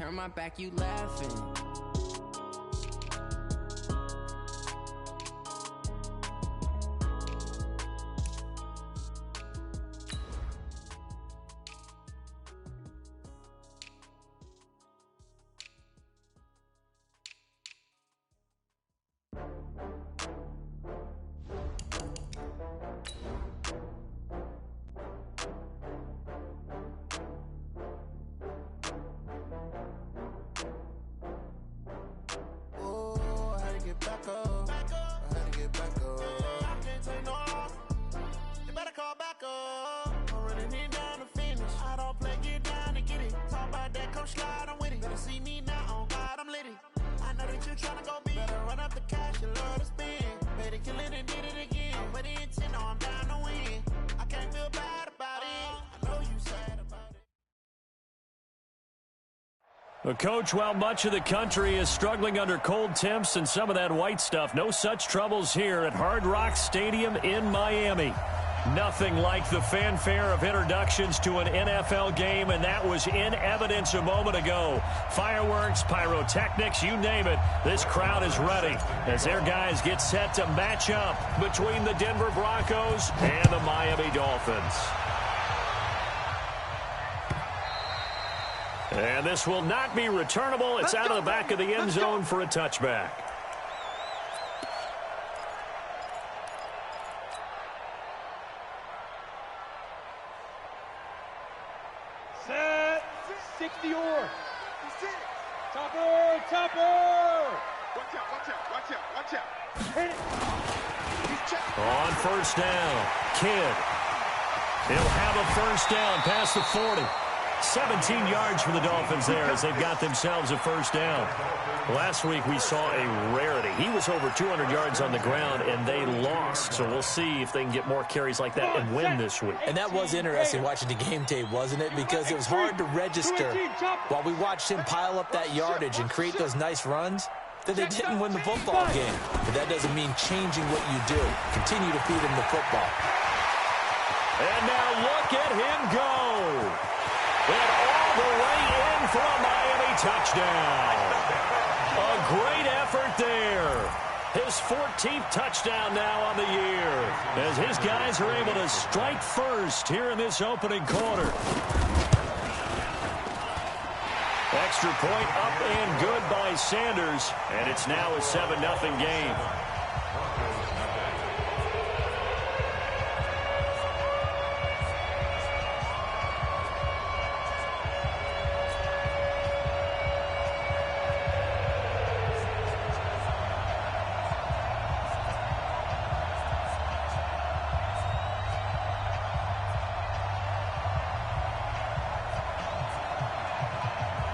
turn my back, you laughing. Well, Coach, while much of the country is struggling under cold temps and some of that white stuff, no such troubles here at Hard Rock Stadium in Miami. Nothing like the fanfare of introductions to an NFL game, and that was in evidence a moment ago. Fireworks, pyrotechnics, you name it. This crowd is ready as their guys get set to match up between the Denver Broncos and the Miami Dolphins. And this will not be returnable. It's out of the back of the end zone for a touchback. Set. 60 or. Topper. Topper. Watch out, watch out, watch out, watch out. Hit it. On first down, Kidd. He'll have a first down past the 40. 17 yards for the Dolphins there as they've got themselves a first down. Last week we saw a rarity. He was over 200 yards on the ground, and they lost. So we'll see if they can get more carries like that and win this week. And that was interesting watching the game tape, wasn't it? Because it was hard to register while we watched him pile up that yardage and create those nice runs that they didn't win the football game. But that doesn't mean changing what you do. Continue to feed him the football. And now look at him go. And all the way in for a Miami touchdown. A great effort there. His 14th touchdown now on the year as his guys are able to strike first here in this opening quarter. Extra point up and good by Sanders, and it's now a 7-0 game.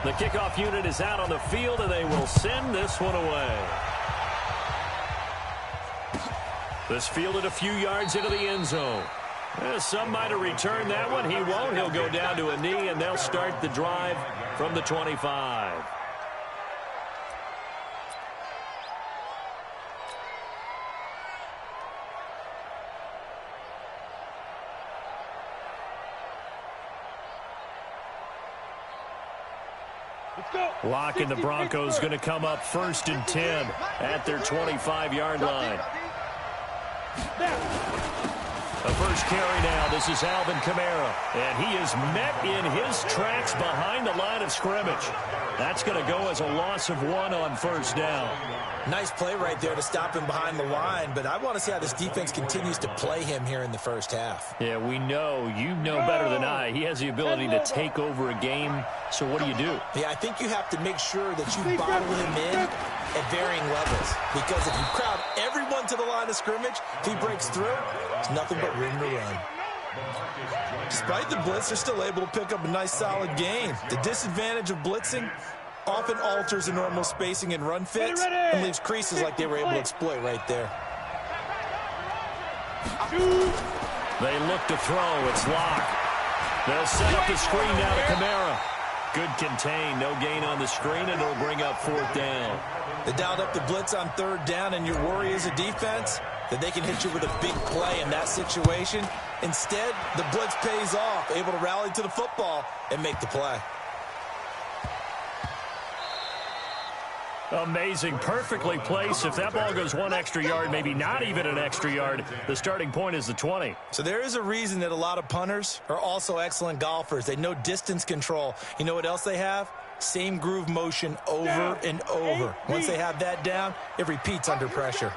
The kickoff unit is out on the field, and they will send this one away. This fielded a few yards into the end zone. Some might have returned that one. He won't. He'll go down to a knee, and they'll start the drive from the 25. Lock and the Broncos going to come up 1st and 10 at their 25-yard line. The first carry now. This is Alvin Kamara. And he is met in his tracks behind the line of scrimmage. That's going to go as a loss of 1 on first down. Nice play right there to stop him behind the line, but I want to see how this defense continues to play him here in the first half. Yeah, we know. You know better than I. He has the ability to take over a game, so what do you do? Yeah, I think you have to make sure that you bottle him in at varying levels, because if you crowd everyone to the line of scrimmage, if he breaks through, there's nothing but room to run. Despite the blitz, they're still able to pick up a nice, solid gain. The disadvantage of blitzing often alters the normal spacing and run fits and leaves creases like they were able to exploit right there. They look to throw. It's locked. They'll set up the screen now to Kamara. Good contain. No gain on the screen, and it'll bring up 4th down. They dialed up the blitz on 3rd down, and your worry as a defense that they can hit you with a big play in that situation. Instead, the blitz pays off, able to rally to the football and make the play. Amazing. Perfectly placed. If that ball goes one extra yard, maybe not even an extra yard, the starting point is the 20. So there is a reason that a lot of punters are also excellent golfers. They know distance control. You know what else they have? Same groove motion over and over. Once they have that down, it repeats under pressure.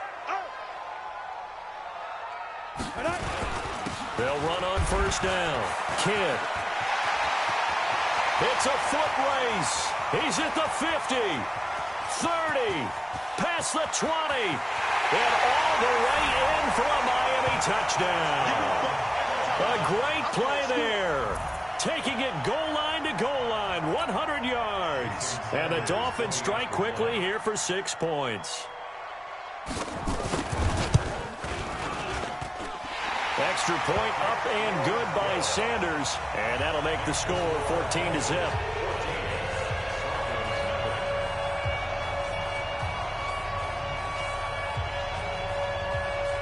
They'll run on first down. Kidd. It's a foot race. He's at the 50. 30, past the 20, and all the way in for a Miami touchdown. A great play there. Taking it goal line to goal line, 100 yards. And the Dolphins strike quickly here for 6 points. Extra point up and good by Sanders, and that'll make the score 14-0.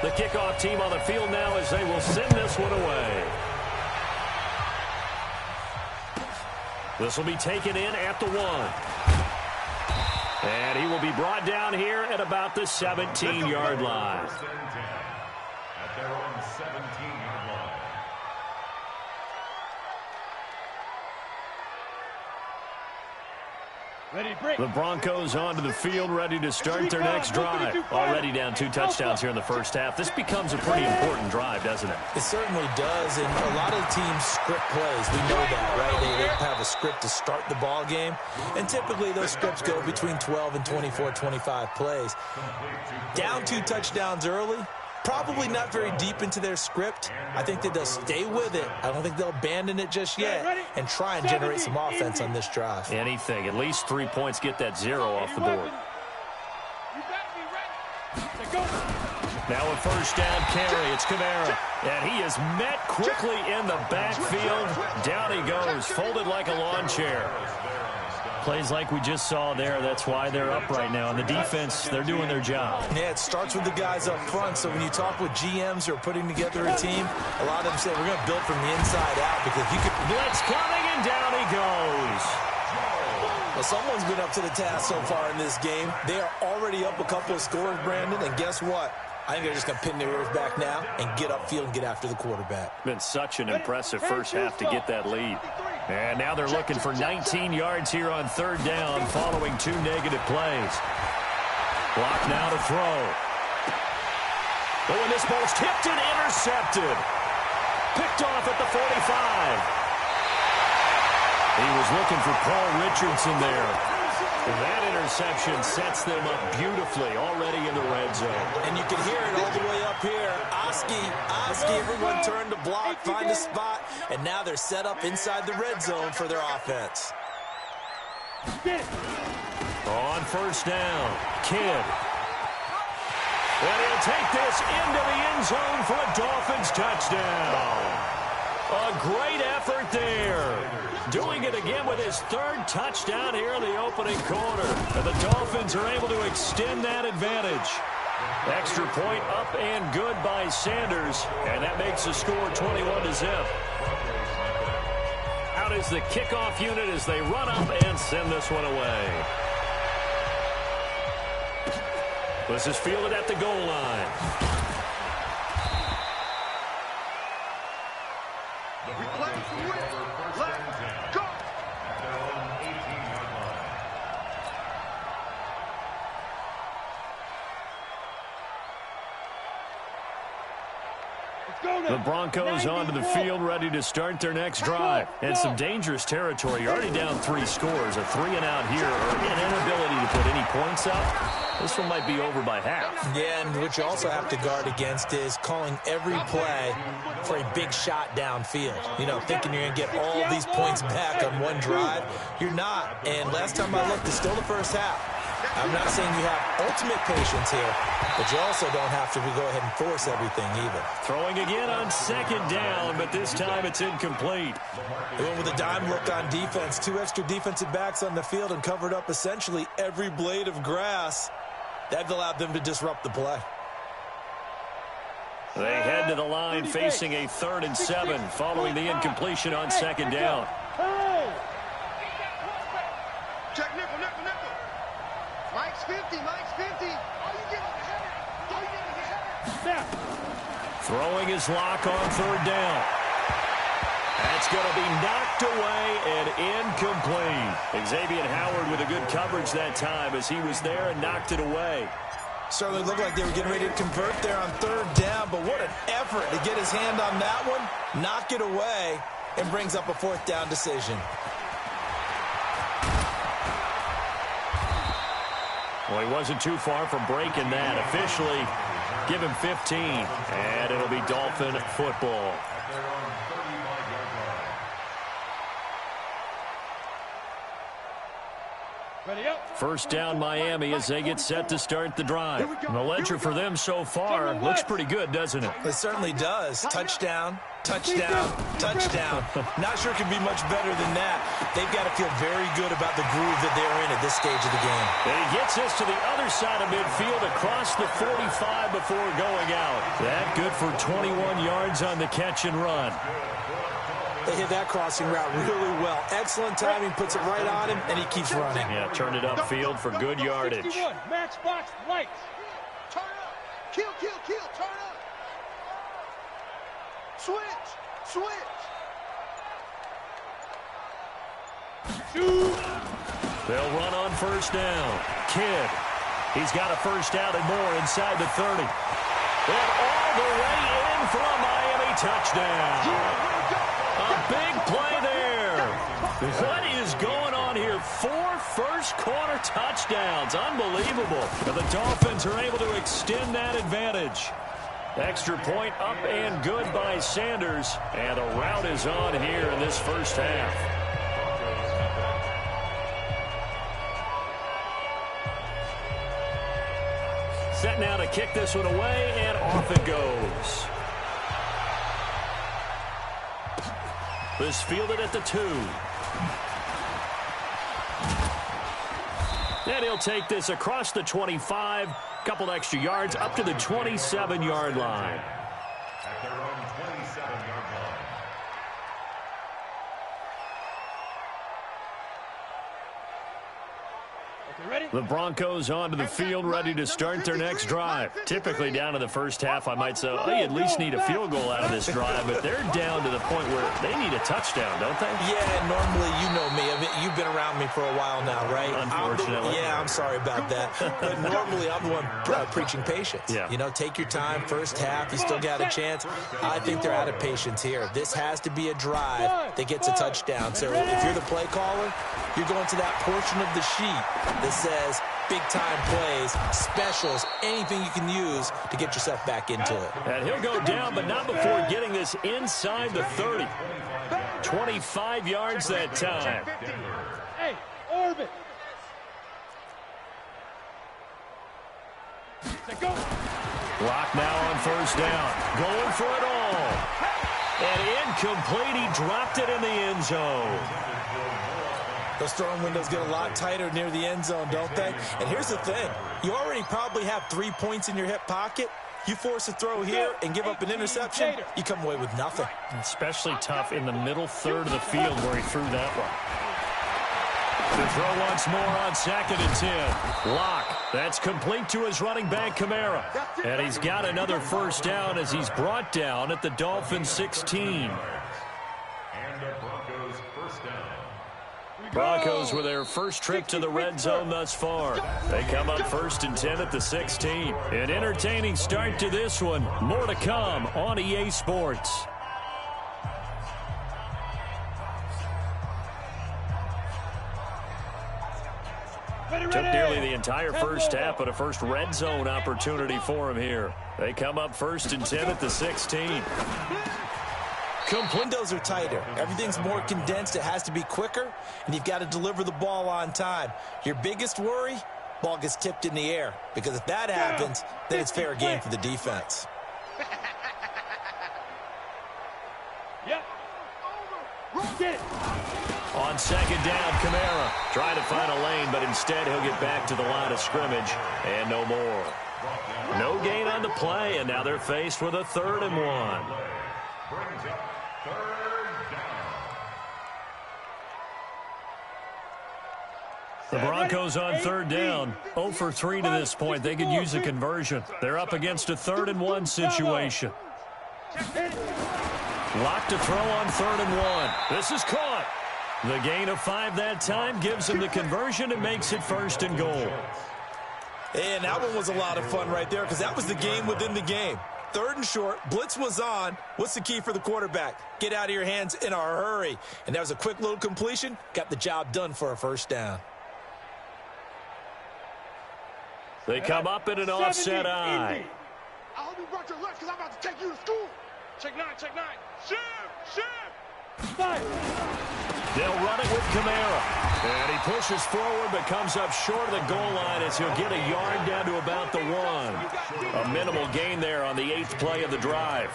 The kickoff team on the field now as they will send this one away. This will be taken in at the 1. And he will be brought down here at about the 17-yard line. At their own 17-yard line. The Broncos onto the field, ready to start their next drive. Already down 2 touchdowns here in the first half. This becomes a pretty important drive, doesn't it? It certainly does, and a lot of the teams script plays. We know that, right? They have a script to start the ball game, and typically those scripts go between 12 and 24, 25 plays. Down 2 touchdowns early, probably not very deep into their script. I think that they'll stay with it. I don't think they'll abandon it just yet and try and generate some offense on this drive. Anything. At least 3 points, get that 0 off the board. Now a first down carry. It's Kamara. And he is met quickly in the backfield. Down he goes, folded like a lawn chair. Plays like we just saw there. That's why they're up right now. And the defense, they're doing their job. Yeah, it starts with the guys up front. So when you talk with GMs who are putting together a team, a lot of them say we're going to build from the inside out because you could... Blitz coming, and down he goes. Well, someone's been up to the task so far in this game. They are already up a couple of scores, Brandon, and guess what? I think they're just going to pin their ears back now and get upfield and get after the quarterback. Been such an impressive first half to get that lead. And now they're looking for 19 yards here on third down following 2 negative plays. Block now to throw. Oh, and this ball's tipped and intercepted. Picked off at the 45. He was looking for Paul Richardson there. And that interception sets them up beautifully already in the red zone. And you can hear it all the way up here. Oski, everyone turned to block, find a spot, and now they're set up inside the red zone for their offense. On first down, Kidd. And he'll take this into the end zone for a Dolphins touchdown. A great effort there. Doing it again with his 3rd touchdown here in the opening quarter. And the Dolphins are able to extend that advantage. Extra point up and good by Sanders. And that makes the score 21-0. Out is the kickoff unit as they run up and send this one away. This is fielded at the goal line. The Broncos onto the field, ready to start their next drive. And some dangerous territory. You're already down 3 scores. A 3-and-out here, or an inability to put any points up. This one might be over by half. Yeah, and what you also have to guard against is calling every play for a big shot downfield. You know, thinking you're going to get all these points back on one drive. You're not. And last time I looked, it's still the first half. I'm not saying you have ultimate patience here, but you also don't have to go ahead and force everything either. Throwing again on 2nd down, but this time it's incomplete. They went with a dime look on defense. 2 extra defensive backs on the field and covered up essentially every blade of grass. That allowed them to disrupt the play. They head to the line facing a 3rd and 7 following the incompletion on 2nd down. Check nickel. Mike's 50, Mike's 50. Are you getting hurt? Are you getting hurt? Throwing his lock on third down. That's going to be knocked away and incomplete. Xavier Howard with a good coverage that time as he was there and knocked it away. Certainly looked like they were getting ready to convert there on third down, but what an effort to get his hand on that one, knock it away, and brings up a fourth down decision. Well, he wasn't too far from breaking that. Officially, give him 15, and it'll be Dolphin football. First down Miami as they get set to start the drive. And the ledger for them so far looks pretty good, doesn't it? It certainly does. Touchdown, touchdown, touchdown. Not sure it can be much better than that. They've got to feel very good about the groove that they're in at this stage of the game. And he gets us to the other side of midfield across the 45 before going out. That good for 21 yards on the catch and run. They hit that crossing route really well. Excellent timing, puts it right on him, and he keeps running. Yeah, turned it upfield for good yardage. Matchbox lights. Turn up. Kill, kill, kill. Turn up. Switch. Switch. Shoot. They'll run on first down. Kidd. He's got a first down and more inside the 30. And all the way in for a Miami touchdown. A big play there. What is going on here? 4 first-quarter touchdowns. Unbelievable. But the Dolphins are able to extend that advantage. Extra point up and good by Sanders. And the route is on here in this first half. Set now to kick this one away, and off it goes. This fielded at the 2. And he'll take this across the 25, couple extra yards up to the 27-yard line. At their own 27-yard line. The Broncos onto the field, ready to start their next drive. Typically down to the first half, I might say, oh, you at least need a field goal out of this drive, but they're down to the point where they need a touchdown, don't they? Yeah, normally, you know me. I mean, you've been around me for a while now, right? Unfortunately. I'm sorry about that. But normally, I'm the one preaching patience. Yeah. You know, take your time, first half, you still got a chance. I think they're out of patience here. This has to be a drive that gets a touchdown. So if you're the play caller, you're going to that portion of the sheet that says big-time plays, specials, anything you can use to get yourself back into it. And he'll go down, but not before getting this inside the 30. 25 yards that time. Hey, orbit. Go. Lock now on first down. Going for it all. And incomplete. He dropped it in the end zone. Those throwing windows get a lot tighter near the end zone, don't they? And here's the thing. You already probably have 3 points in your hip pocket. You force a throw here and give up an interception, you come away with nothing. Especially tough in the middle third of the field where he threw that one. The throw once more on 2nd and 10. Lock. That's complete to his running back, Kamara. And he's got another first down as he's brought down at the Dolphins 16. And the Broncos first down. Broncos with their first trip to the red zone thus far. They come up 1st and 10 at the 16. An entertaining start to this one. More to come on EA Sports. Took nearly the entire first half, but a first red zone opportunity for him here. They come up 1st and 10 at the 16. Windows are tighter. Everything's more condensed. It has to be quicker, and you've got to deliver the ball on time. Your biggest worry, ball gets tipped in the air, because if that happens, then it's fair game for the defense. Yep. Get it. On 2nd down, Kamara trying to find a lane, but instead he'll get back to the line of scrimmage, and no more. No gain on the play, and now they're faced with a 3rd and 1. Brings up 3rd down. The Broncos on third down. 0 for 3 to this point. They could use a conversion. They're up against a 3rd-and-1 situation. Locked to throw on 3rd-and-1. This is caught. The gain of 5 that time gives him the conversion and makes it 1st and goal. And that one was a lot of fun right there because that was the game within the game. 3rd and short, blitz was on. What's the key for the quarterback? Get out of your hands in a hurry. And that was a quick little completion. Got the job done for a 1st down. They come up in an offset eye. I hope you brought your lunch because I'm about to take you to school. Check 9, check 9. Shift. They'll run it with Kamara. And he pushes forward but comes up short of the goal line as he'll get a yard down to about the 1. A minimal gain there on the 8th play of the drive.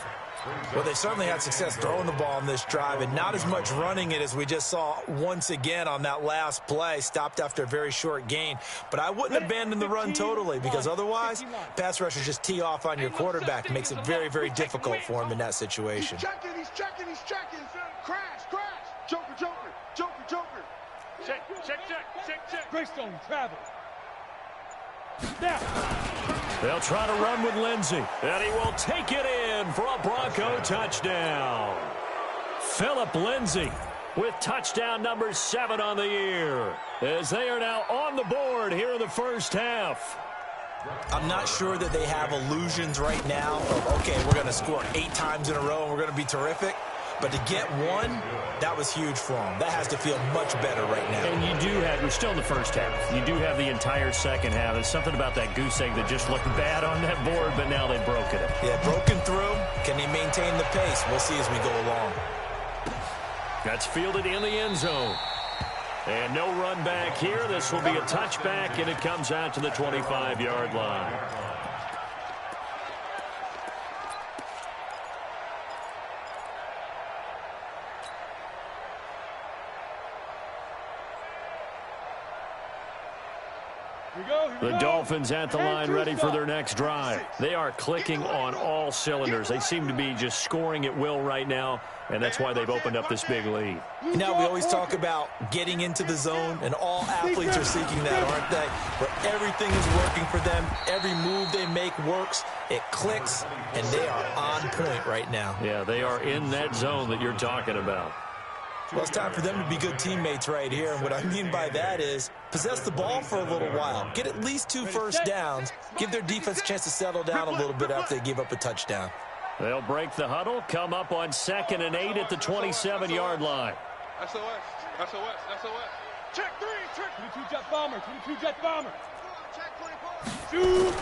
Well, they certainly had success throwing the ball on this drive and not as much running it as we just saw once again on that last play. Stopped after a very short gain. But I wouldn't abandon the run totally because otherwise pass rushers just tee off on your quarterback. It makes it very, very difficult for him in that situation. He's checking. Crash. Joker. Check. Greystone, travel. Snap. They'll try to run with Lindsey, and he will take it in for a Bronco touchdown. Phillip Lindsey with touchdown number 7 on the year, as they are now on the board here in the first half. I'm not sure that they have illusions right now of, okay, we're going to score 8 times in a row and we're going to be terrific. But to get 1, that was huge for them. That has to feel much better right now. And you do have, we're still in the first half. You do have the entire second half. There's something about that goose egg that just looked bad on that board, but now they've broken it. Yeah, broken through. Can he maintain the pace? We'll see as we go along. That's fielded in the end zone. And no run back here. This will be a touchback, and it comes out to the 25-yard line. The Dolphins at the line ready for their next drive. They are clicking on all cylinders. They seem to be just scoring at will right now, and that's why they've opened up this big lead. You know, we always talk about getting into the zone, and all athletes are seeking that, aren't they? Where everything is working for them. Every move they make works. It clicks, and they are on point right now. Yeah, they are in that zone that you're talking about. Well, it's time for them to be good teammates right here. And what I mean by that is possess the ball for a little while. Get at least 2 first downs. Give their defense a chance to settle down a little bit after they give up a touchdown. They'll break the huddle, come up on 2nd and 8 at the 27-yard line. SOS. Check 3. 22 jet bomber. Check 24. Shoot.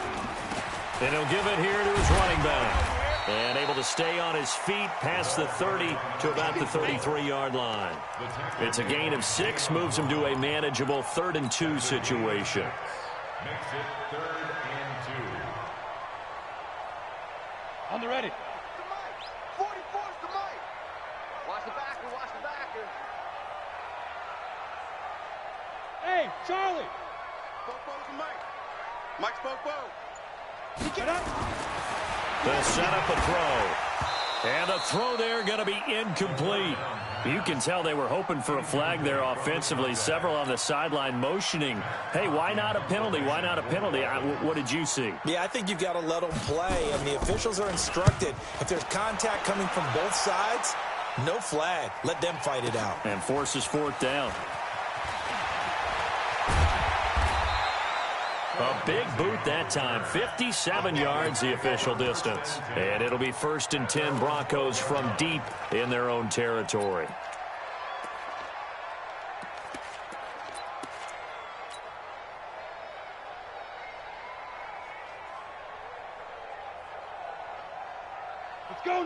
And he'll give it here to his running back. And able to stay on his feet past the 30 to about the 33-yard line. It's a gain of 6, moves him to a manageable 3rd and 2 situation. Makes it 3rd and 2. On the ready. 44's the mic. Watch the backer. Hey, Charlie. Popo's the mic. Mike's Popo. Get up. They'll set up a throw. And the throw there going to be incomplete. You can tell they were hoping for a flag there offensively. Several on the sideline motioning, hey, why not a penalty? What did you see? Yeah, I think you've got to let them play. And the officials are instructed, if there's contact coming from both sides, no flag. Let them fight it out. And forces 4th down. A big boot that time. 57 yards the official distance. And it'll be 1st and 10 Broncos from deep in their own territory.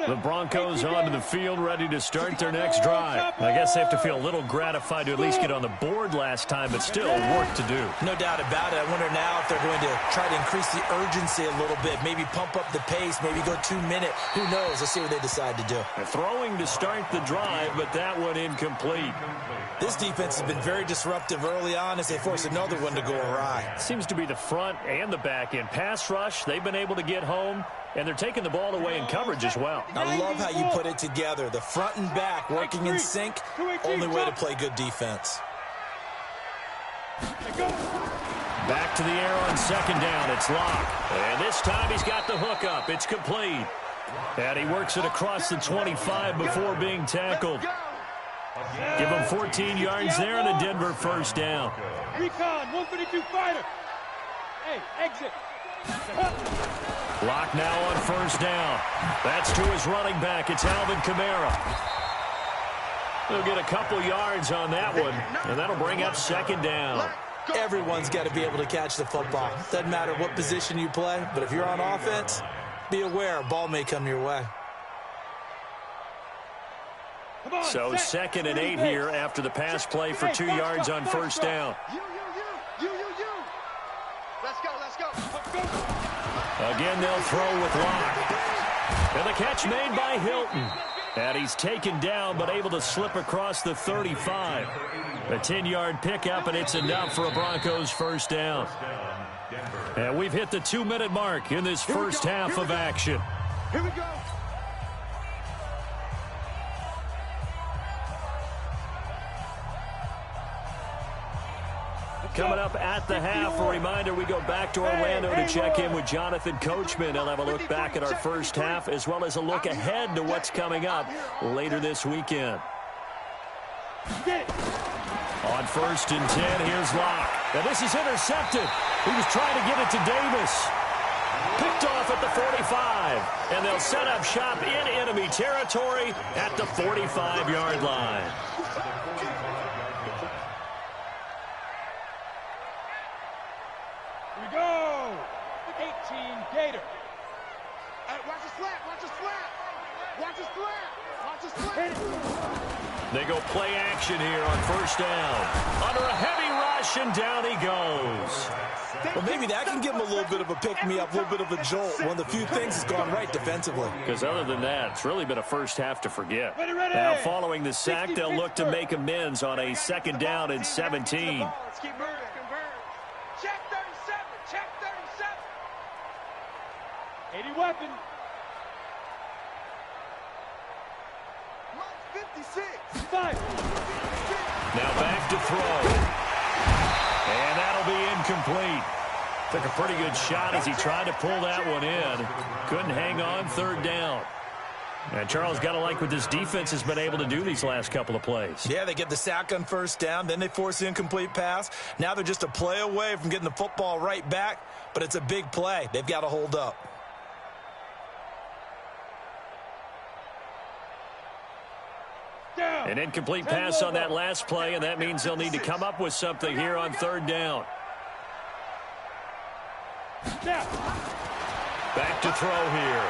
The Broncos onto the field, ready to start their next drive. I guess they have to feel a little gratified to at least get on the board last time, but still work to do. No doubt about it. I wonder now if they're going to try to increase the urgency a little bit, maybe pump up the pace, maybe go 2-minute. Who knows? Let's see what they decide to do. Throwing to start the drive, but that one incomplete. This defense has been very disruptive early on as they force another one to go awry. Seems to be the front and the back end. Pass rush, they've been able to get home, and they're taking the ball away in coverage as well. I love how you put it together. The front and back working in sync. Only way to play good defense. Back to the air on second down. It's Locke. And this time he's got the hook up. It's complete. And he works it across the 25 before being tackled. Give him 14 yards there and a Denver first down. Recon, 152 fighter. Hey, exit. Locke now on first down. That's to his running back. It's Alvin Kamara. He'll get a couple yards on that one, and that'll bring up second down. Everyone's got to be able to catch the football. Doesn't matter what position you play, but if you're on offense, be aware a ball may come your way. So 2nd and 8 here after the pass play for 2 yards on first down. Let's go. Again, they'll throw with Locke. And the catch made by Hilton. And he's taken down but able to slip across the 35. A 10-yard pickup, and it's enough for a Broncos first down. And we've hit the 2-minute mark in this first half of action. Here we go. Coming up at the half, a reminder, we go back to Orlando to check in with Jonathan Coachman. He'll have a look back at our first half as well as a look ahead to what's coming up later this weekend. On 1st and 10, here's Locke. Now this is intercepted. He was trying to get it to Davis. Picked off at the 45. And they'll set up shop in enemy territory at the 45-yard line. Here we go. 18 Gator. Watch the slant. They go play action here on first down. Under a heavy rush, and down he goes. Well, maybe that can give him a little bit of a pick-me-up, a little bit of a jolt. One of the few things that's gone right defensively. Because other than that, it's really been a first half to forget. Now, following the sack, they'll look to make amends on a 2nd down and 17. Let's keep moving. Check 37. 80 weapon. 56. 5. Now back to throw. And that'll be incomplete. Took a pretty good shot as he tried to pull that one in. Couldn't hang on 3rd down. And Charles, got to like what this defense has been able to do these last couple of plays. Yeah, they get the sack on first down, then they force the incomplete pass. Now they're just a play away from getting the football right back, but it's a big play. They've got to hold up. An incomplete pass on that last play, and that means they'll need to come up with something here on 3rd down. Back to throw here.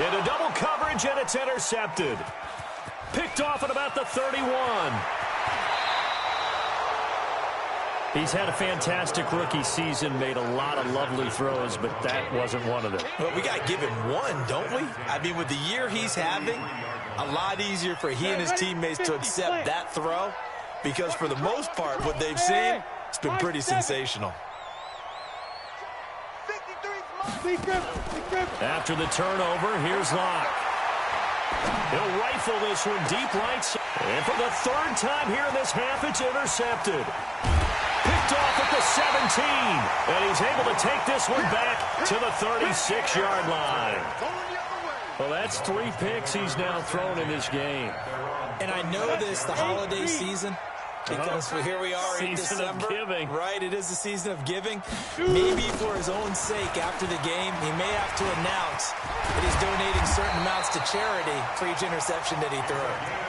Into double coverage, and it's intercepted. Picked off at about the 31. He's had a fantastic rookie season, made a lot of lovely throws, but that wasn't one of them. Well, we got to give him one, don't we? I mean, with the year he's having, a lot easier for he and his teammates to accept that throw because for the most part, what they've seen, it's been pretty sensational. After the turnover, here's Locke. He'll rifle this one deep right side. And for the 3rd time here in this half, it's intercepted. Picked off at the 17. And he's able to take this one back to the 36-yard line. Well, that's 3 picks he's now thrown in this game. And I know this, the holiday season, because here we are in December. Giving. Right, it is the season of giving. Maybe for his own sake after the game, he may have to announce that he's donating certain amounts to charity for each interception that he threw.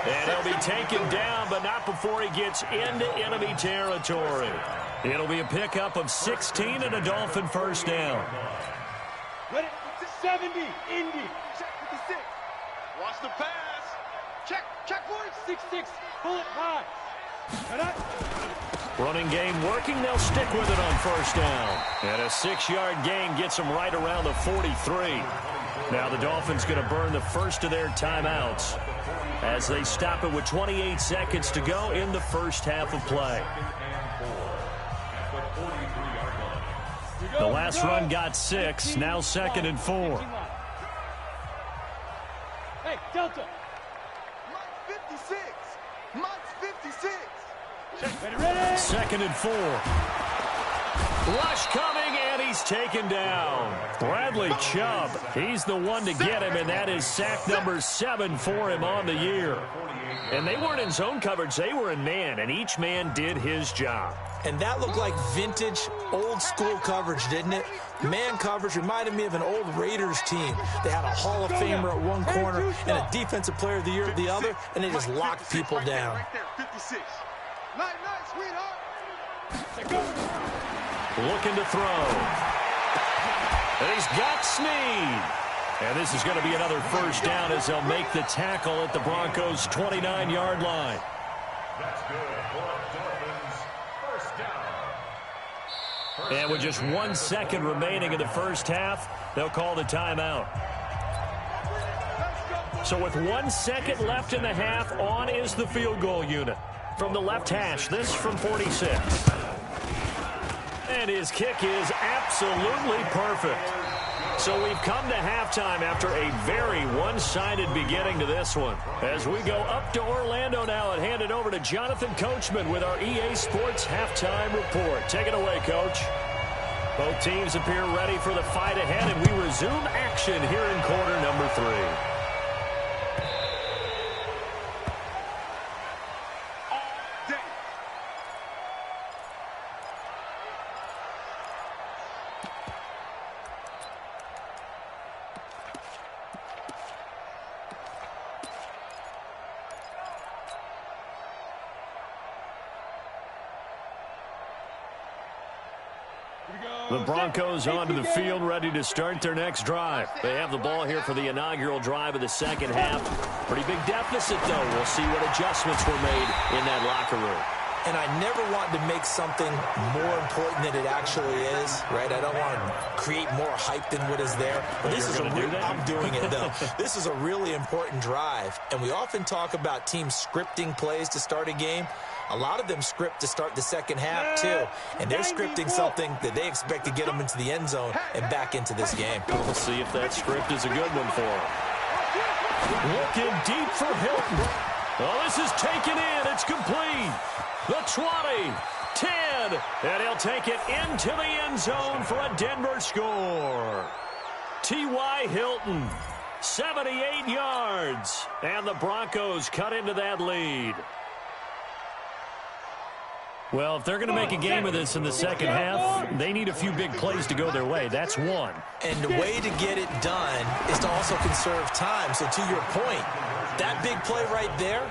And he'll be taken down, but not before he gets into enemy territory. It'll be a pickup of 16 and a Dolphin first down. Ready? 70, Indy. Check 56. Watch the pass. Check boys. 6-6, bullet high. Running game working, they'll stick with it on first down. And a 6-yard gain gets them right around the 43. Now the Dolphins going to burn the first of their timeouts as they stop it with 28 seconds to go in the first half of play. The last run got 6, now 2nd and 4. Hey, Delta. Mike 56. Second and 4. Rush coming, and he's taken down. Bradley Chubb, he's the one to get him, and that is sack number 7 for him on the year. And they weren't in zone coverage, they were in man, and each man did his job. And that looked like vintage, old-school coverage, didn't it? Man coverage reminded me of an old Raiders team. They had a Hall of Famer at one corner and a Defensive Player of the Year at the other, and they just locked people down. Looking to throw. And he's got Snead. And this is going to be another first down as they'll make the tackle at the Broncos' 29-yard line. That's good for Dolphins. First down. And with just 1 second remaining in the first half, they'll call the timeout. So with 1 second left in the half, on is the field goal unit. From the left hash, this from 46. And his kick is absolutely perfect. So we've come to halftime after a very one-sided beginning to this one. As we go up to Orlando now and hand it over to Jonathan Coachman with our EA Sports Halftime Report. Take it away, Coach. Both teams appear ready for the fight ahead, and we resume action here in quarter number 3. The Broncos onto the field, ready to start their next drive. They have the ball here for the inaugural drive of the second half. Pretty big deficit, though. We'll see what adjustments were made in that locker room. And I never want to make something more important than it actually is, right? I don't want to create more hype than what is there. But this is I'm doing it, though. This is a really important drive. And we often talk about teams scripting plays to start a game. A lot of them script to start the second half, too. And they're scripting something that they expect to get them into the end zone and back into this game. We'll see if that script is a good one for them. Looking deep for Hilton. Well, this is taken in. It's complete. The 20, 10, and he'll take it into the end zone for a Denver score. T.Y. Hilton, 78 yards, and the Broncos cut into that lead. Well, if they're going to make a game of this in the second half, they need a few big plays to go their way. That's one. And the way to get it done is to also conserve time. So to your point, that big play right there,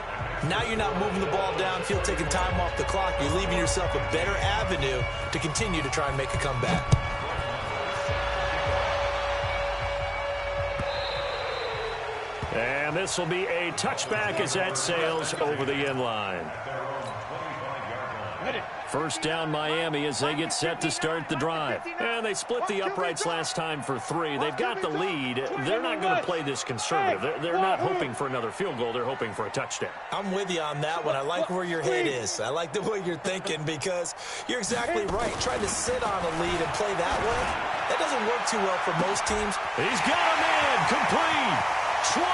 now you're not moving the ball downfield, taking time off the clock. You're leaving yourself a better avenue to continue to try and make a comeback. And this will be a touchback as that sails over the end line. First down Miami as they get set to start the drive. And they split the uprights last time for 3. They've got the lead. They're not going to play this conservative. They're not hoping for another field goal. They're hoping for a touchdown. I'm with you on that one. I like where your head is. I like the way you're thinking because you're exactly right. Trying to sit on a lead and play that way, that doesn't work too well for most teams. He's got a man. Complete. 20,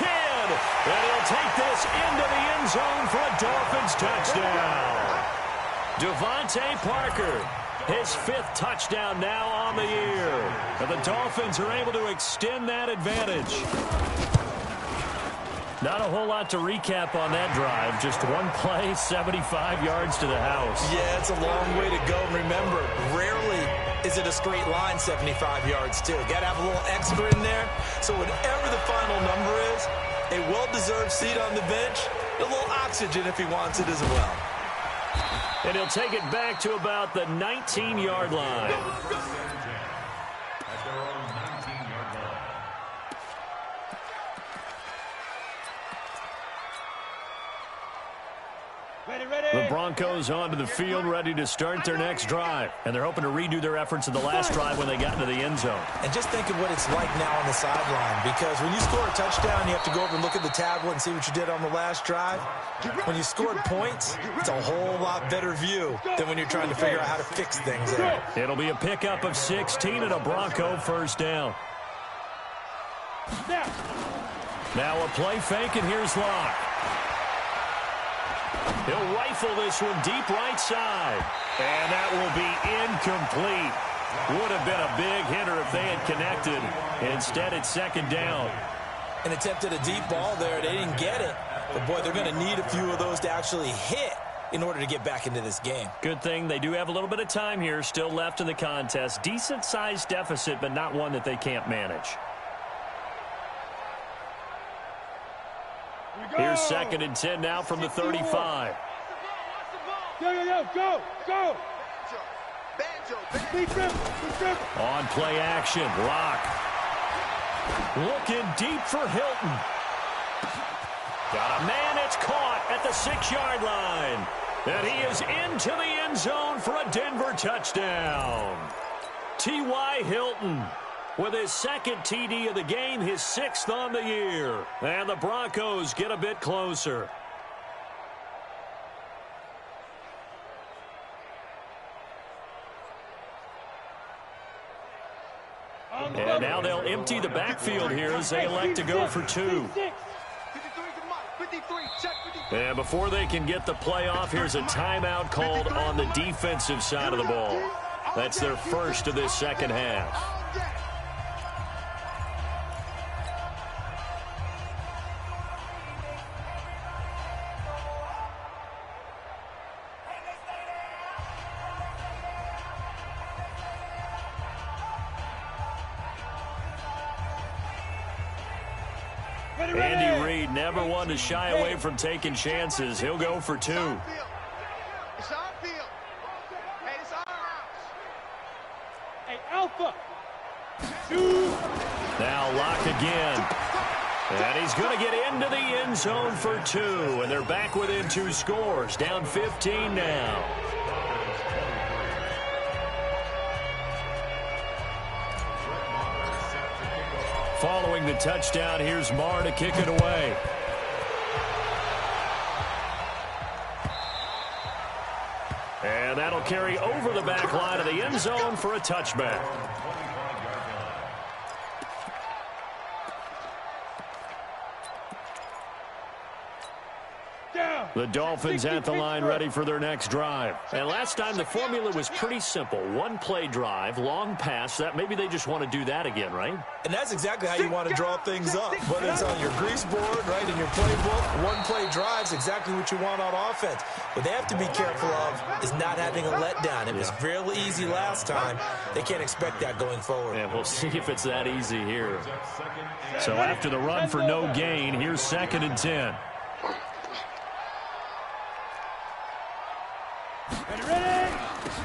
10. And he'll take this into the end zone for a Dolphins touchdown. Devontae Parker, his 5th touchdown now on the year. And the Dolphins are able to extend that advantage. Not a whole lot to recap on that drive. Just one play, 75 yards to the house. Yeah, it's a long way to go. Remember, rarely is it a straight line 75 yards, too. Got to have a little extra in there. So whatever the final number is, a well-deserved seat on the bench, a little oxygen if he wants it as well. And he'll take it back to about the 19-yard line. The Broncos onto the field, ready to start their next drive. And they're hoping to redo their efforts in the last drive when they got into the end zone. And just think of what it's like now on the sideline. Because when you score a touchdown, you have to go over and look at the tablet and see what you did on the last drive. When you scored points, it's a whole lot better view than when you're trying to figure out how to fix things there. It'll be a pickup of 16 and a Bronco first down. Now a play fake, and here's Locke. He'll rifle this one deep right side. And that will be incomplete. Would have been a big hitter if they had connected. Instead, it's second down. And attempted a deep ball there. They didn't get it. But, boy, they're going to need a few of those to actually hit in order to get back into this game. Good thing they do have a little bit of time here still left in the contest. Decent-sized deficit, but not one that they can't manage. Here's second and 10 now from the 35. Go. On play action, Rock. Looking deep for Hilton. Got a man, it's caught at the 6-yard line. And he is into the end zone for a Denver touchdown. T.Y. Hilton with his second TD of the game, his 6th on the year. And the Broncos get a bit closer. And now they'll empty the backfield here as they elect to go for 2. And before they can get the play off, here's a timeout called on the defensive side of the ball. That's their first of this second half. Andy Reid never one to shy away from taking chances. He'll go for 2. It's our field. Hey, it's our house. Hey, Alpha. 2. Now Lock again. And he's going to get into the end zone for 2. And they're back within 2 scores. Down 15 now. Following the touchdown, here's Marr to kick it away. And that'll carry over the back line of the end zone for a touchback. The Dolphins at the line ready for their next drive. And last time the formula was pretty simple. 1-play drive, long pass. That maybe they just want to do that again, right? And that's exactly how you want to draw things up. Whether it's on your grease board, right, in your playbook, 1-play drive's exactly what you want on offense. What they have to be careful of is not having a letdown. It was real easy last time. They can't expect that going forward. And we'll see if it's that easy here. So after the run for no gain, here's second and 10.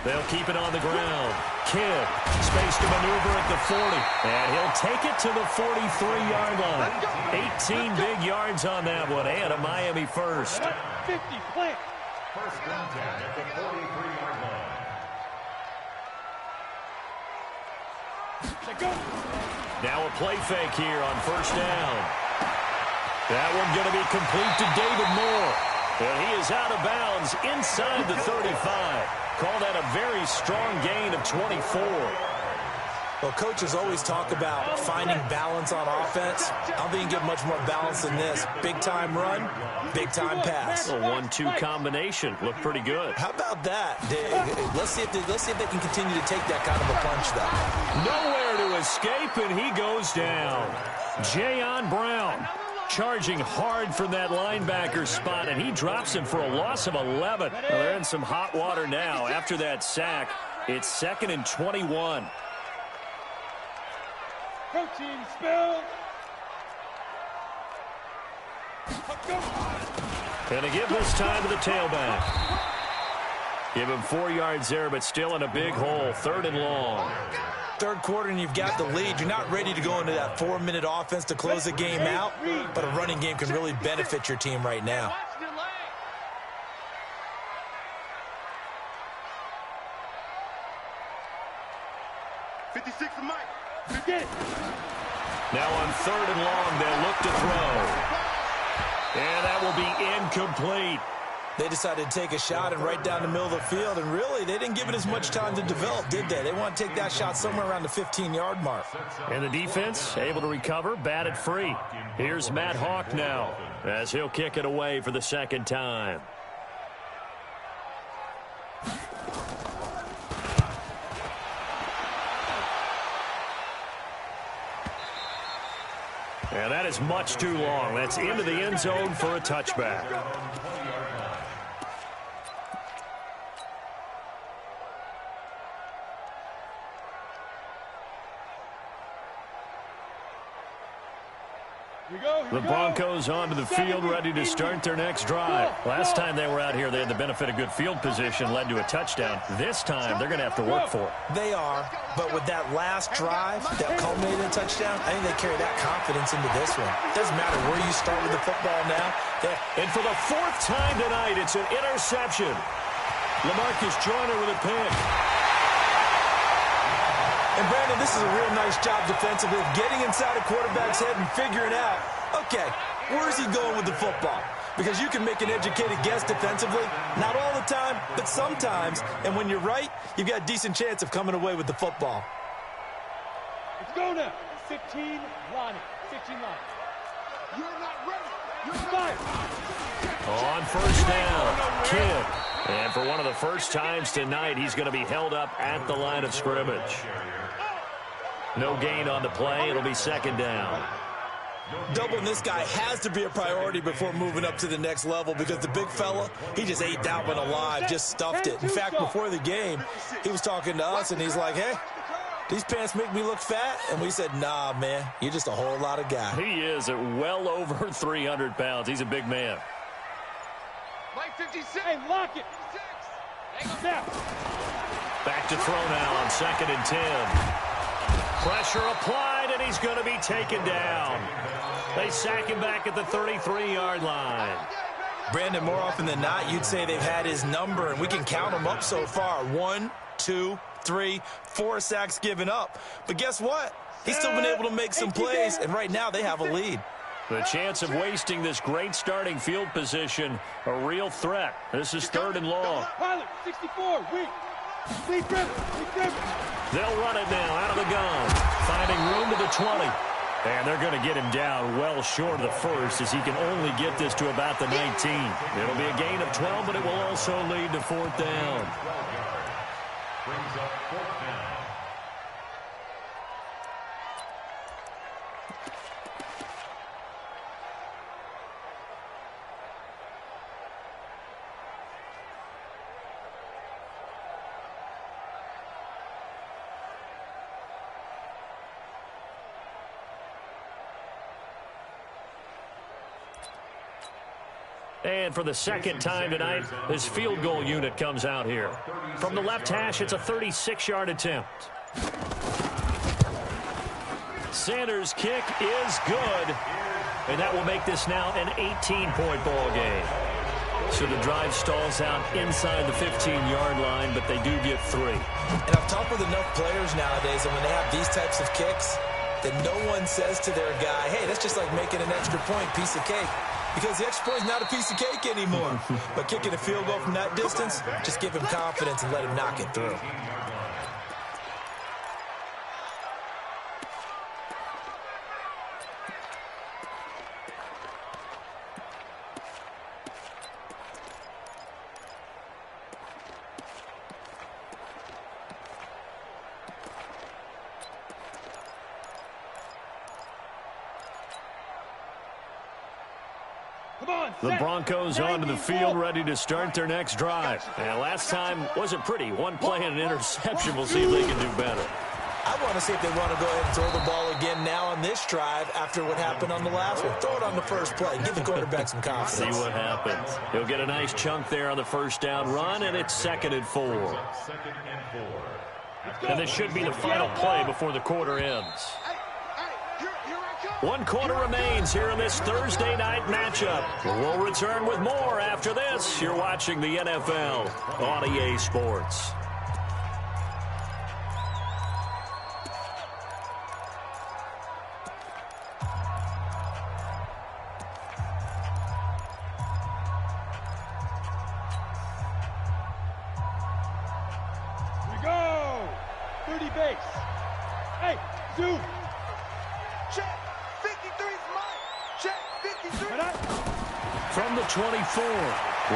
They'll keep it on the ground. Kidd, space to maneuver at the 40. And he'll take it to the 43-yard line. 18 big yards on that one, and a Miami first. 50 plant. First and 10 at the 43-yard line. Now a play fake here on first down. That one going to be complete to David Moore. And he is out of bounds inside the 35. Call that a very strong gain of 24. Well, coaches always talk about finding balance on offense. I don't think you can get much more balance than this. Big-time run, big-time pass. A 1-2 combination. Looked pretty good. How about that? Let's see if they can continue to take that kind of a punch, though. Nowhere to escape, and he goes down. Jayon Brown charging hard from that linebacker spot, and he drops him for a loss of 11. Well, they're in some hot water now. After that sack, it's second and 21. Protein spill. And to give this time to the tailback. Give him 4 yards there, but still in a big hole. Third and long. Third quarter and you've got the lead. You're not ready to go into that 4-minute offense to close the game out, but a running game can really benefit your team right now. 56 for Mike. Now on third and long, they'll look to throw. And that will be incomplete. They decided to take a shot and right down the middle of the field, and really, they didn't give it as much time to develop, did they? They want to take that shot somewhere around the 15-yard mark. And the defense able to recover, batted free. Here's Matt Hawk now as he'll kick it away for the second time. That is much too long. That's into the end zone for a touchback. The Broncos onto the field, ready to start their next drive. Last time they were out here, they had the benefit of good field position, led to a touchdown. This time, they're going to have to work for it. They are, but with that last drive that culminated in a touchdown, I think they carry that confidence into this one. Doesn't matter where you start with the football now. And for the fourth time tonight, it's an interception. LaMarcus Joyner with a pick. And, Brandon, this is a real nice job defensively of getting inside a quarterback's head and figuring out, okay, where's he going with the football? Because you can make an educated guess defensively, not all the time, but sometimes. And when you're right, you've got a decent chance of coming away with the football. Let's go now. 15, Lonnie. 16 line. You're not ready. You're fired. On first down, Kidd. And for one of the first times tonight, he's going to be held up at the line of scrimmage. No gain on the play. It'll be second down. Doubling this guy has to be a priority before moving up to the next level because the big fella, he just ate that one alive, just stuffed it. In fact, before the game, he was talking to us, and he's like, hey, these pants make me look fat. And we said, nah, man, you're just a whole lot of guy. He is at well over 300 pounds. He's a big man. Mike 56. Hey, lock it. Now. Back to throw now on 2nd and 10. Pressure applied, and he's going to be taken down. They sack him back at the 33-yard line. Brandon, more often than not, you'd say they've had his number, and we can count them up so far. 1, 2, 3, 4 sacks given up. But guess what? He's still been able to make some plays, and right now they have a lead. The chance of wasting this great starting field position, a real threat. This is 3rd and long. Pilot, 64, weak. Lead grip. They'll run it now out of the gun, finding room to the 20. And they're going to get him down well short of the first as he can only get this to about the 19. It'll be a gain of 12, but it will also lead to 4th down. Brings up 4th down. And for the second time tonight, this field goal unit comes out here. From the left hash, it's a 36-yard attempt. Sanders' kick is good. And that will make this now an 18-point ball game. So the drive stalls out inside the 15-yard line, but they do get 3. And I've talked with enough players nowadays, and when they have these types of kicks, that no one says to their guy, hey, that's just like making an extra point, piece of cake. Because the extra point is not a piece of cake anymore. But kicking a field goal from that distance, just give him confidence and let him knock it through. The Broncos onto the field, ready to start their next drive. And last time wasn't pretty. One play and an interception. We'll see if they can do better. I want to see if they want to go ahead and throw the ball again now on this drive after what happened on the last one. Throw it on the first play. Give the quarterback some confidence. See what happens. He'll get a nice chunk there on the first down run, and it's 2nd and 4. 2nd and 4. And this should be the final play before the quarter ends. One quarter remains here in this Thursday night matchup. We'll return with more after this. You're watching the NFL on EA Sports. Here we go. 30 base. Hey, zoom. Check. 53's mine. Check. 53. From the 24,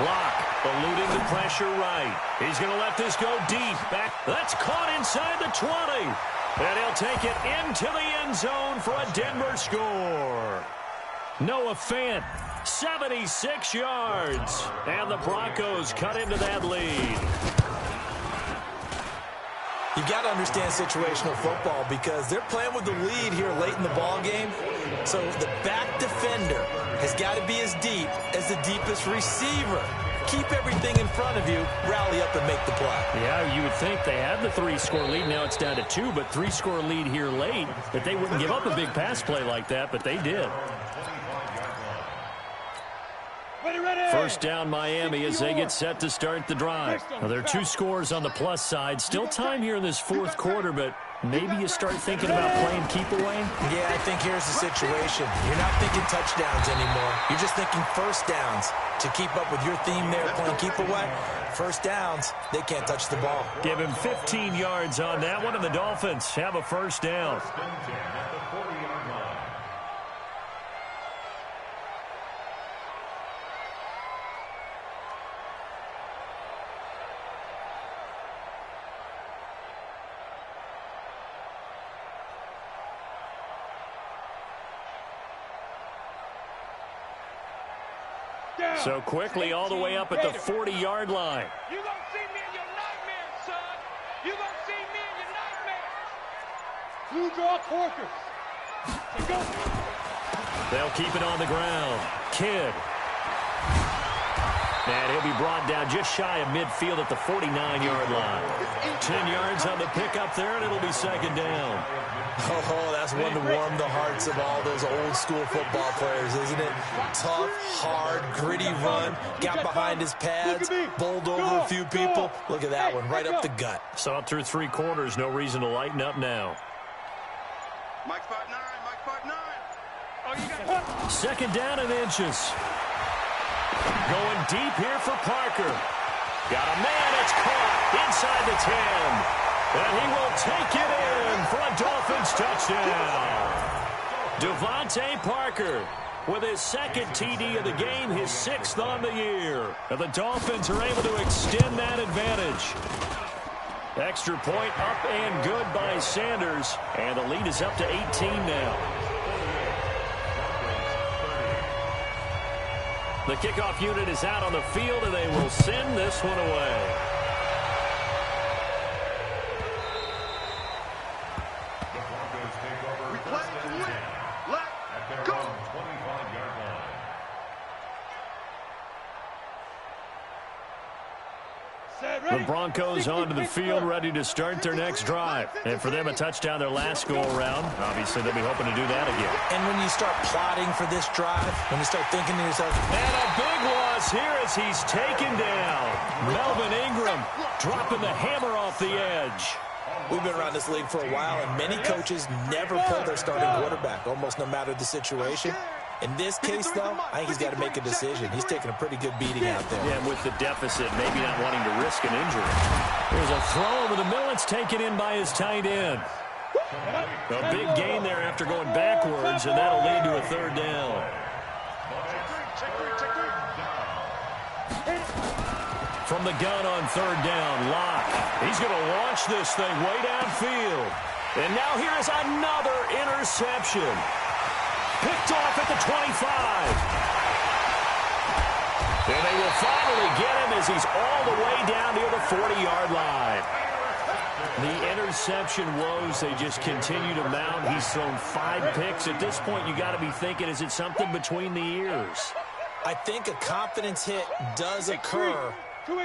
Locke eluding the pressure right. He's going to let this go deep. Back. That's caught inside the 20. And he'll take it into the end zone for a Denver score. Noah Fant, 76 yards. And the Broncos cut into that lead. You got to understand situational football because they're playing with the lead here late in the ball game. So the back defender has got to be as deep as the deepest receiver. Keep everything in front of you, rally up and make the play. Yeah, you would think they had the 3-score lead. Now it's down to 2, but 3-score lead here late, that they wouldn't give up a big pass play like that, but they did. First down Miami as they get set to start the drive. Now, there are 2 scores on the plus side. Still time here in this fourth quarter, but maybe you start thinking about playing keep away? Yeah, I think here's the situation. You're not thinking touchdowns anymore. You're just thinking first downs. To keep up with your theme there, playing keep away, first downs, they can't touch the ball. Give him 15 yards on that one, and the Dolphins have a first down. So quickly all the way up at the 40-yard line. You're going to see me in your nightmares, son. You're going to see me in your nightmares. Blue draw Corkers. Go. They'll keep it on the ground. Kidd. And he'll be brought down just shy of midfield at the 49-yard line. 10 yards on the pickup there, and it'll be second down. Oh, that's one to warm the hearts of all those old-school football players, isn't it? Tough, hard, gritty run. Got behind his pads, bowled over a few people. Look at that one, right up the gut. Saw it through 3 quarters. No reason to lighten up now. Mike 5'9", Mike 5'9". Oh, you got Second down and inches. Going deep here for Parker. Got a man, it's caught inside the 10. And he will take it in for a Dolphins touchdown. Devontae Parker with his second TD of the game, his 6th on the year. And the Dolphins are able to extend that advantage. Extra point up and good by Sanders. And the lead is up to 18 now. The kickoff unit is out on the field, and they will send this one away. The Broncos onto the field, ready to start their next drive. And for them, a touchdown their last go-around. Obviously, they'll be hoping to do that again. And when you start plotting for this drive, when you start thinking to yourself, and a big loss here as he's taken down. Melvin Ingram dropping the hammer off the edge. We've been around this league for a while, and many coaches never pull their starting quarterback, almost no matter the situation. In this case, though, I think he's got to make a decision. He's taking a pretty good beating out there. Yeah, with the deficit, maybe not wanting to risk an injury. There's a throw over the middle. It's taken in by his tight end. A big gain there after going backwards, and that'll lead to a third down. From the gun on third down, Locke. He's going to launch this thing way downfield. And now here is another interception. Picked off at the 25. And they will finally get him as he's all the way down near the 40-yard line. The interception woes, they just continue to mount. He's thrown 5 picks. At this point, you got to be thinking, is it something between the ears? I think a confidence hit does occur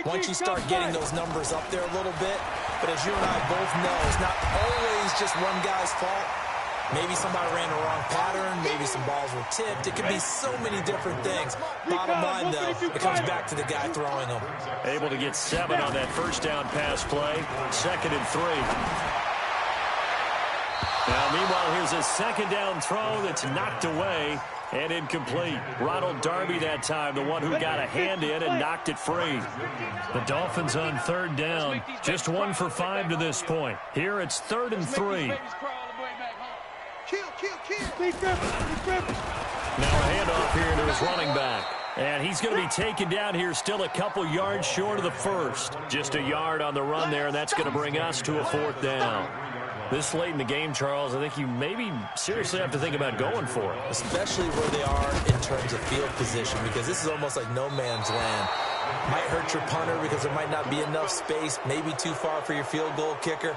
once you start getting those numbers up there a little bit. But as you and I both know, it's not always just one guy's fault. Maybe somebody ran the wrong pattern. Maybe some balls were tipped. It could be so many different things. Bottom line, though, it comes back to the guy throwing them. Able to get 7 on that first down pass play. 2nd and 3. Now, meanwhile, here's a second down throw that's knocked away and incomplete. Ronald Darby that time, the one who got a hand in and knocked it free. The Dolphins on third down. Just 1 for 5 to this point. Here it's 3rd and 3. Now a handoff here to his running back. And he's going to be taken down here still a couple yards short of the first. Just a yard on the run there, and that's going to bring us to a 4th down. This late in the game, Charles, I think you maybe seriously have to think about going for it. Especially where they are in terms of field position, because this is almost like no man's land. Might hurt your punter because there might not be enough space, maybe too far for your field goal kicker.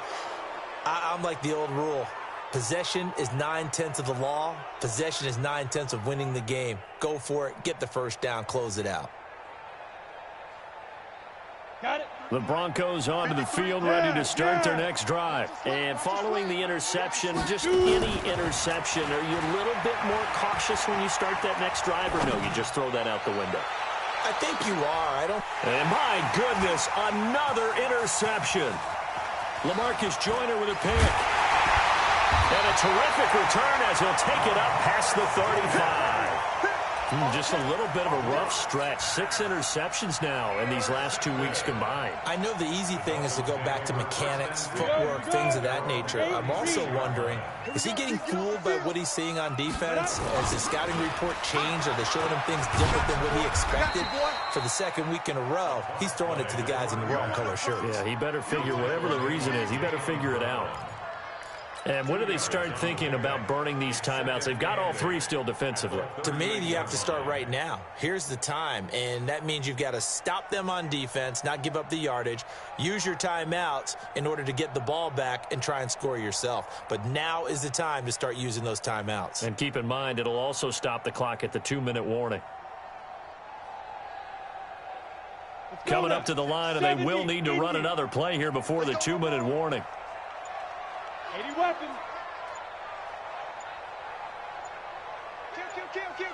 I'm like the old rule. Possession is 9/10 of the law. Possession is 9/10 of winning the game. Go for it. Get the first down. Close it out. Got it. The Broncos onto the field, ready to start their next drive. And following the interception, just any interception, are you a little bit more cautious when you start that next drive, or no, you just throw that out the window? I think you are. And my goodness, another interception. LaMarcus Joyner with a pick. And a terrific return as he'll take it up past the 35. Just a little bit of a rough stretch. 6 interceptions now in these last 2 weeks combined. I know the easy thing is to go back to mechanics, footwork, things of that nature. I'm also wondering, is he getting fooled by what he's seeing on defense? Has his scouting report changed? Are they showing him things different than what he expected? For the second week in a row, he's throwing it to the guys in the wrong color shirts. Yeah, he better figure, whatever the reason is, he better figure it out. And when do they start thinking about burning these timeouts? They've got all 3 still defensively. To me, you have to start right now. Here's the time, and that means you've got to stop them on defense, not give up the yardage, use your timeouts in order to get the ball back and try and score yourself. But now is the time to start using those timeouts. And keep in mind, it'll also stop the clock at the 2-minute warning. Coming up to the line, and they will need to run another play here before the 2-minute warning. 80 weapons.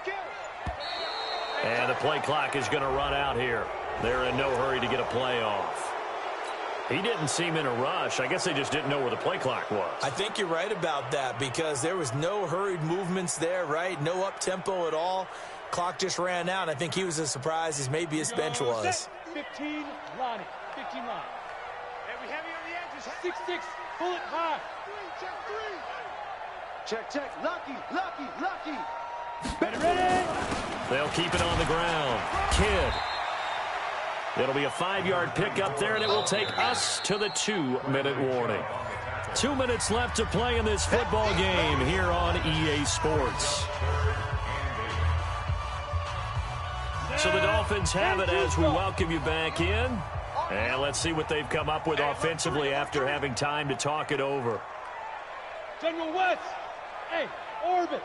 Kill. And the play clock is going to run out here. They're in no hurry to get a play off. He didn't seem in a rush. I guess they just didn't know where the play clock was. I think you're right about that because there was no hurried movements there, right? No up-tempo at all. Clock just ran out. I think he was as surprised as maybe his bench was. 15, Lonnie. 15 line. Heavy on the edges. 6-6. Pull it high. Check. Lucky. Ready. They'll keep it on the ground. Kidd. It'll be a 5-yard pickup there, and it will take us to the 2-minute warning. 2 minutes left to play in this football game here on EA Sports. So the Dolphins have it as we welcome you back in. And let's see what they've come up with offensively after having time to talk it over. General West. Hey, orbit.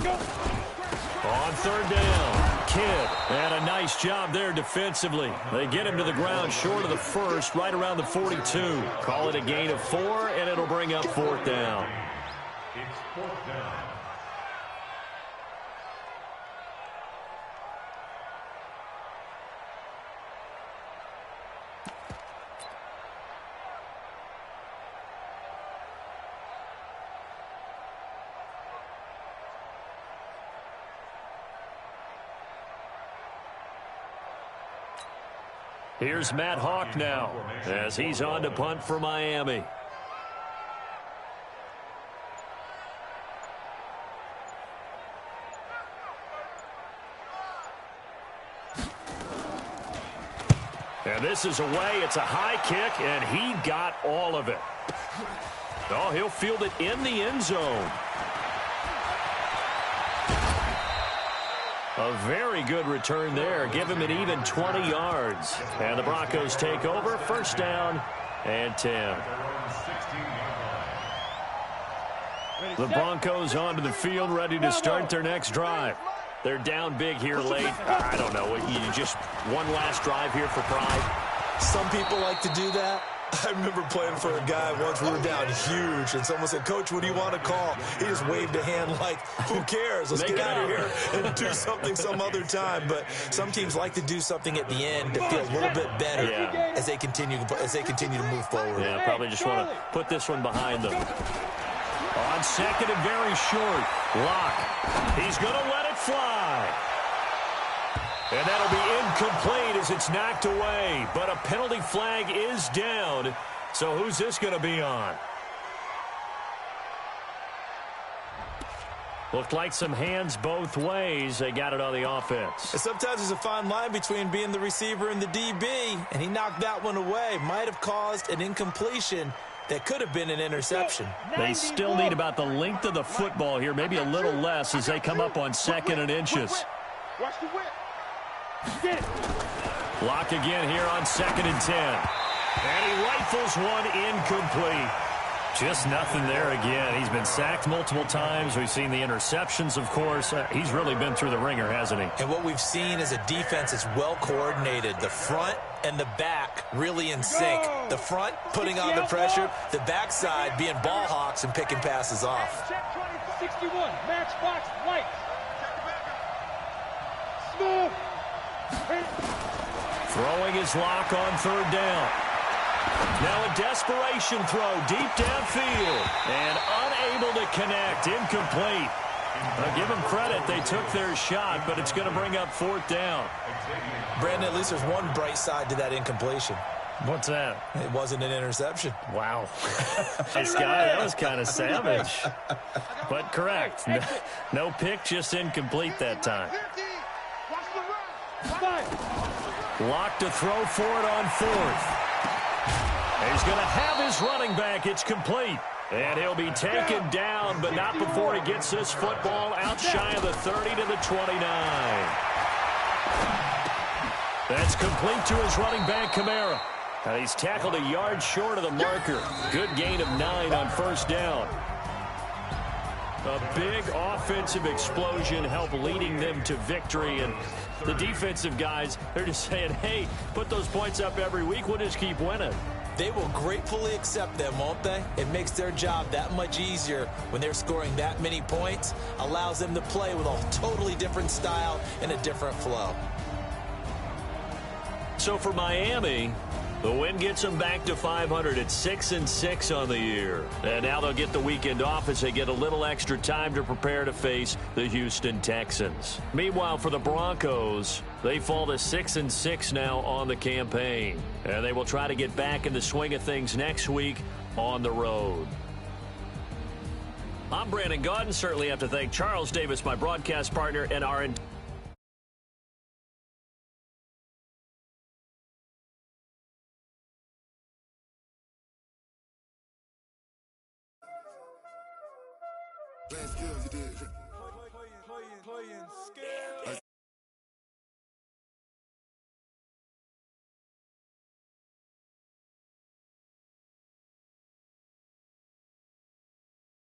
Go. On 3rd down, Kidd. And a nice job there defensively. They get him to the ground short of the first, right around the 42. Call it a gain of 4, and it'll bring up 4th down. It's 4th down. Here's Matt Hawk now as he's on to punt for Miami. And this is away. It's a high kick, and he got all of it. Oh, he'll field it in the end zone. A very good return there. Give him an even 20 yards. And the Broncos take over. 1st down and 10. The Broncos onto the field, ready to start their next drive. They're down big here late. I don't know. You just one last drive here for pride. Some people like to do that. I remember playing for a guy once. We were down huge, and someone said, "Coach, what do you want to call?" He just waved a hand like, who cares? Let's get out of here and do something some other time. But some teams like to do something at the end to feel a little bit better as they continue to move forward. Yeah, probably just want to put this one behind them. On 2nd and very short, Locke. He's going to let it fly. And that'll be incomplete as it's knocked away. But a penalty flag is down. So who's this going to be on? Looked like some hands both ways. They got it on the offense. And sometimes there's a fine line between being the receiver and the DB, and he knocked that one away. Might have caused an incompletion that could have been an interception. They still need about the length of the football here, maybe a little less as they come up on 2nd and inches. Watch the whip. Get it. Block again here on 2nd and 10. And he rifles one incomplete. Just nothing there again. He's been sacked multiple times. We've seen the interceptions, of course. He's really been through the ringer, hasn't he? And what we've seen is a defense that's well coordinated. The front and the back really in sync. The front putting on the pressure. The backside being ball hawks and picking passes off. Check 61. Matchbox white. Smooth. Throwing his lock on 3rd down. Now a desperation throw deep downfield. And unable to connect. Incomplete. I'll give them credit. They took their shot, but it's going to bring up 4th down. Brandon, at least there's one bright side to that incompletion. What's that? It wasn't an interception. Wow. This guy, that was kind of savage. But correct. No pick, just incomplete that time. Locked to throw for it on 4th. He's going to have his running back. It's complete. And he'll be taken down, but not before he gets this football out shy of the 30 to the 29. That's complete to his running back, Kamara. And he's tackled a yard short of the marker. Good gain of 9 on 1st down. A big offensive explosion helped leading them to victory. And the defensive guys, they're just saying, hey, put those points up every week. We'll just keep winning. They will gratefully accept them, won't they? It makes their job that much easier when they're scoring that many points. Allows them to play with a totally different style and a different flow. So for Miami, the win gets them back to 500 at 6-6 on the year. And now they'll get the weekend off as they get a little extra time to prepare to face the Houston Texans. Meanwhile, for the Broncos, they fall to 6-6 now on the campaign. And they will try to get back in the swing of things next week on the road. I'm Brandon Gaudin. Certainly have to thank Charles Davis, my broadcast partner, and our Playing skills, you did. Playing skills.